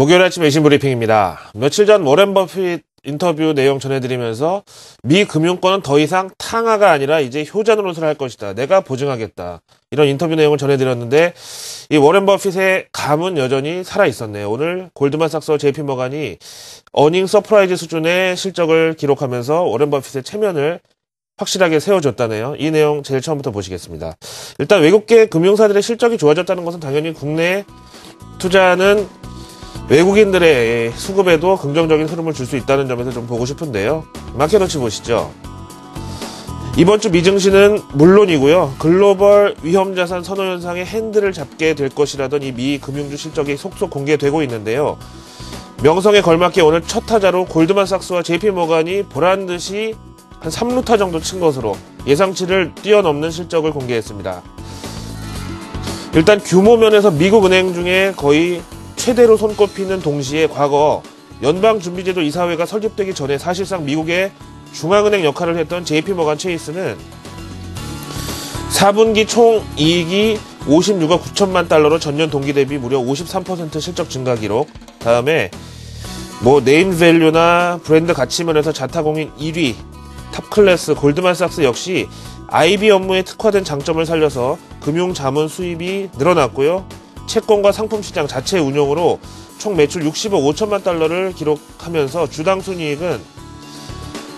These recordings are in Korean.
목요일 아침 외신 브리핑입니다. 며칠 전 워렌 버핏 인터뷰 내용 전해드리면서 미 금융권은 더 이상 탕화가 아니라 이제 효자 노릇을 할 것이다. 내가 보증하겠다. 이런 인터뷰 내용을 전해드렸는데 이 워렌 버핏의 감은 여전히 살아있었네요. 오늘 골드만삭스와 JP모간이 어닝 서프라이즈 수준의 실적을 기록하면서 워렌 버핏의 체면을 확실하게 세워줬다네요. 이 내용 제일 처음부터 보시겠습니다. 일단 외국계 금융사들의 실적이 좋아졌다는 것은 당연히 국내 투자는 외국인들의 수급에도 긍정적인 흐름을 줄 수 있다는 점에서 좀 보고 싶은데요. 마켓워치 보시죠. 이번 주 미증시는 물론이고요. 글로벌 위험자산 선호 현상의 핸들을 잡게 될 것이라던 이 미 금융주 실적이 속속 공개되고 있는데요. 명성에 걸맞게 오늘 첫 타자로 골드만삭스와 JP모간이 보란듯이 한 3루타 정도 친 것으로 예상치를 뛰어넘는 실적을 공개했습니다. 일단 규모 면에서 미국 은행 중에 거의 최대로 손꼽히는 동시에 과거 연방준비제도 이사회가 설립되기 전에 사실상 미국의 중앙은행 역할을 했던 JP모간 체이스는 4분기 총 이익이 56억 9천만 달러로 전년 동기 대비 무려 53% 실적 증가 기록. 다음에 네임 밸류나 브랜드 가치 면에서 자타공인 1위 탑클래스 골드만삭스 역시 IB 업무에 특화된 장점을 살려서 금융 자문 수입이 늘어났고요. 채권과 상품 시장 자체 운용으로 총 매출 60억 5천만 달러를 기록하면서 주당 순이익은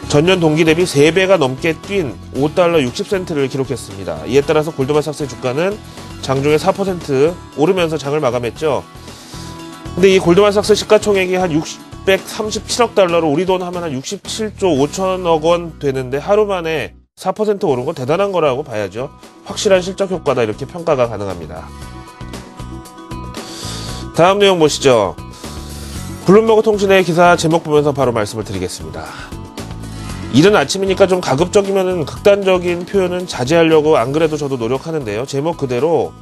전년 동기 대비 3배가 넘게 뛴 5달러 60센트를 기록했습니다. 이에 따라서 골드만삭스의 주가는 장중에 4% 오르면서 장을 마감했죠. 근데 이 골드만삭스 시가총액이 한 637억 달러로 우리 돈 하면 한 67조 5천억 원 되는데 하루 만에 4% 오른 건 대단한 거라고 봐야죠. 확실한 실적 효과다 이렇게 평가가 가능합니다. 다음 내용 보시죠. 블룸버그 통신의 기사 제목 보면서 바로 말씀을 드리겠습니다. 이른 아침이니까 좀 가급적이면 극단적인 표현은 자제하려고 안 그래도 저도 노력하는데요. 제목 그대로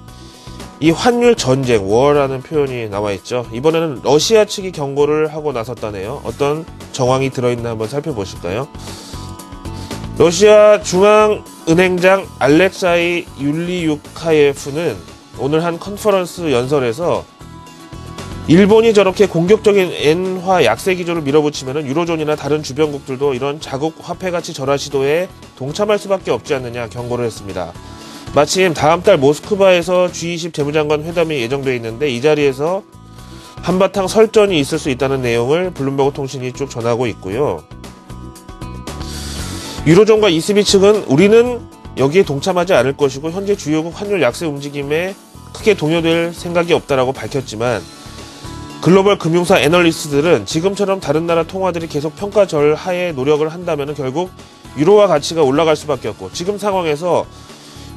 이 환율 전쟁, 워라는 표현이 나와있죠. 이번에는 러시아 측이 경고를 하고 나섰다네요. 어떤 정황이 들어있나 한번 살펴보실까요? 러시아 중앙은행장 알렉사이 율리유카예프는 오늘 한 컨퍼런스 연설에서 일본이 저렇게 공격적인 엔화 약세 기조를 밀어붙이면 유로존이나 다른 주변국들도 이런 자국 화폐가치 절하 시도에 동참할 수밖에 없지 않느냐 경고를 했습니다. 마침 다음 달 모스크바에서 G20 재무장관 회담이 예정되어 있는데 이 자리에서 한바탕 설전이 있을 수 있다는 내용을 블룸버그 통신이 쭉 전하고 있고요. 유로존과 ECB 측은 우리는 여기에 동참하지 않을 것이고 현재 주요국 환율 약세 움직임에 크게 동요될 생각이 없다라고 밝혔지만 글로벌 금융사 애널리스트들은 지금처럼 다른 나라 통화들이 계속 평가절하에 노력을 한다면 결국 유로화 가치가 올라갈 수밖에 없고 지금 상황에서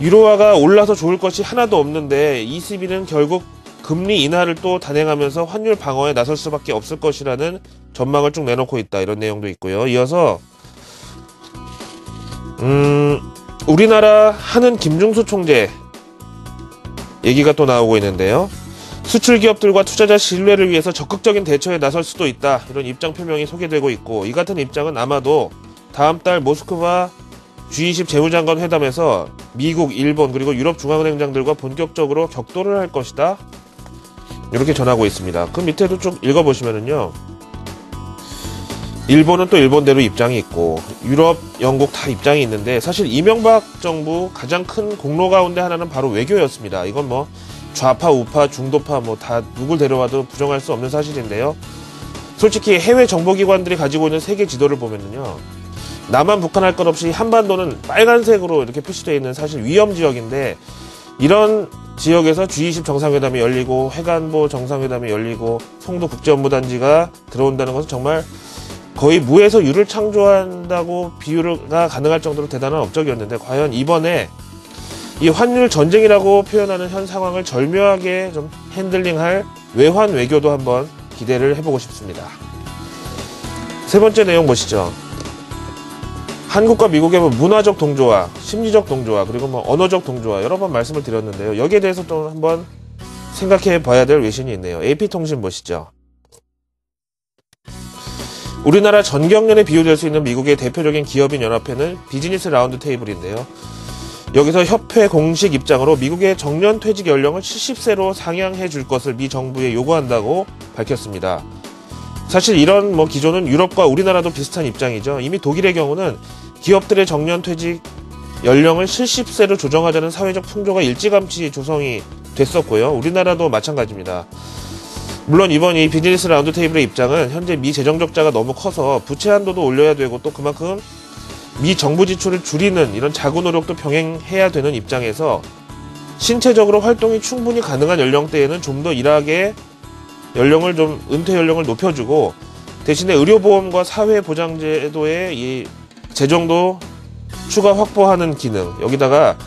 유로화가 올라서 좋을 것이 하나도 없는데 ECB는 결국 금리 인하를 또 단행하면서 환율 방어에 나설 수밖에 없을 것이라는 전망을 쭉 내놓고 있다. 이런 내용도 있고요. 이어서 우리나라 하는 김중수 총재 얘기가 또 나오고 있는데요. 수출 기업들과 투자자 신뢰를 위해서 적극적인 대처에 나설 수도 있다. 이런 입장 표명이 소개되고 있고 이 같은 입장은 아마도 다음 달 모스크바 G20 재무장관 회담에서 미국, 일본 그리고 유럽 중앙은행장들과 본격적으로 격돌을 할 것이다. 이렇게 전하고 있습니다. 그 밑에도 쭉 읽어보시면은요. 일본은 또 일본대로 입장이 있고 유럽, 영국 다 입장이 있는데 사실 이명박 정부 가장 큰 공로 가운데 하나는 바로 외교였습니다. 이건 좌파, 우파, 중도파 다 누굴 데려와도 부정할 수 없는 사실인데요. 솔직히 해외 정보기관들이 가지고 있는 세계 지도를 보면은요. 남한, 북한 할 것 없이 한반도는 빨간색으로 이렇게 표시되어 있는 사실 위험지역인데 이런 지역에서 G20 정상회담이 열리고 회관보 정상회담이 열리고 송도 국제업무단지가 들어온다는 것은 정말 거의 무에서 유를 창조한다고 비유가 가능할 정도로 대단한 업적이었는데 과연 이번에 이 환율 전쟁이라고 표현하는 현 상황을 절묘하게 좀 핸들링할 외환 외교도 한번 기대를 해보고 싶습니다. 세 번째 내용 보시죠. 한국과 미국의 문화적 동조화, 심리적 동조화, 그리고 언어적 동조화 여러 번 말씀을 드렸는데요. 여기에 대해서 또 한번 생각해 봐야 될 외신이 있네요. AP통신 보시죠. 우리나라 전경련에 비유될 수 있는 미국의 대표적인 기업인 연합회는 비즈니스 라운드 테이블인데요. 여기서 협회 공식 입장으로 미국의 정년 퇴직 연령을 70세로 상향해 줄 것을 미 정부에 요구한다고 밝혔습니다. 사실 이런 기조는 유럽과 우리나라도 비슷한 입장이죠. 이미 독일의 경우는 기업들의 정년 퇴직 연령을 70세로 조정하자는 사회적 풍조가 일찌감치 조성이 됐었고요. 우리나라도 마찬가지입니다. 물론 이번 이 비즈니스 라운드 테이블의 입장은 현재 미 재정 적자가 너무 커서 부채 한도도 올려야 되고 또 그만큼 미 정부 지출을 줄이는 이런 자구 노력도 병행해야 되는 입장에서 신체적으로 활동이 충분히 가능한 연령대에는 좀 더 일하게 은퇴 연령을 높여주고 대신에 의료보험과 사회보장제도의 이 재정도 추가 확보하는 기능, 여기다가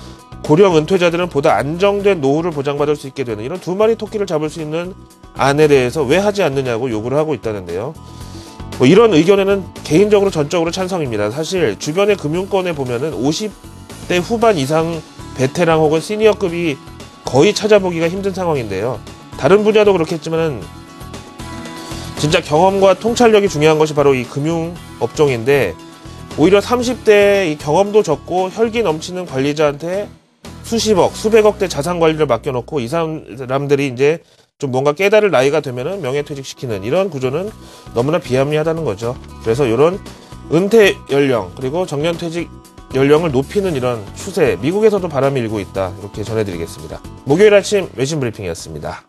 고령 은퇴자들은 보다 안정된 노후를 보장받을 수 있게 되는 이런 두 마리 토끼를 잡을 수 있는 안에 대해서 왜 하지 않느냐고 요구를 하고 있다는데요. 이런 의견에는 개인적으로 전적으로 찬성입니다. 사실 주변의 금융권에 보면은 50대 후반 이상 베테랑 혹은 시니어급이 거의 찾아보기가 힘든 상황인데요. 다른 분야도 그렇겠지만은 진짜 경험과 통찰력이 중요한 것이 바로 이 금융업종인데 오히려 30대 이 경험도 적고 혈기 넘치는 관리자한테 수십억, 수백억대 자산 관리를 맡겨놓고 이 사람들이 이제 좀 뭔가 깨달을 나이가 되면은 명예퇴직시키는 이런 구조는 너무나 비합리하다는 거죠. 그래서 이런 은퇴 연령 그리고 정년퇴직 연령을 높이는 이런 추세 미국에서도 바람이 일고 있다 이렇게 전해드리겠습니다. 목요일 아침 외신 브리핑이었습니다.